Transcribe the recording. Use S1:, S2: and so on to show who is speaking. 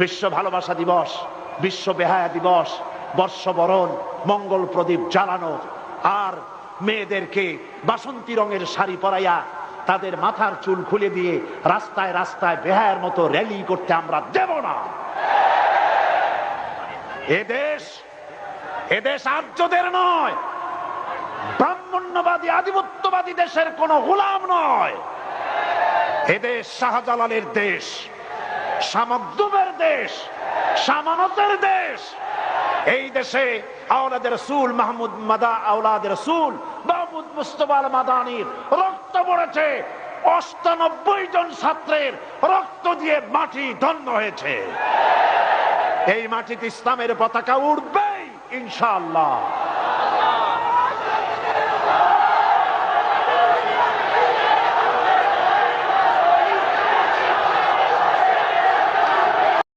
S1: বিশ্ব ভালোবাসা দিবস, বিশ্ব বেহায়া দিবস, বর্ষবরণ, মঙ্গল প্রদীপ জ্বালানো, আর মেয়েদেরকে বাসন্তী রঙের শাড়ি পরাইয়া তাদের মাথার চুল খুলে দিয়ে রাস্তায় রাস্তায় বেহায়ার মতো র্যালি করতে আমরা দেব না। এদেশ আর্যদের নয়, ব্রাহ্মণ্যবাদী আধিপত্যবাদী দেশের কোন গোলাম নয়। এদেশ শাহজালালের দেশ, শামকদুমের দেশ, শামানতের দেশ। এই দেশে আওলাদ রাসূল মাহমুদ মাদা আওলাদ রাসূল মাহমুদ মুস্তাফা আল মাদানির রক্ত পড়েছে। ৯৮ জন ছাত্রের রক্ত দিয়ে মাটি ধন্য হয়েছে। এই মাটিতে ইসলামের পতাকা উড়বেই ইনশাআল্লাহ।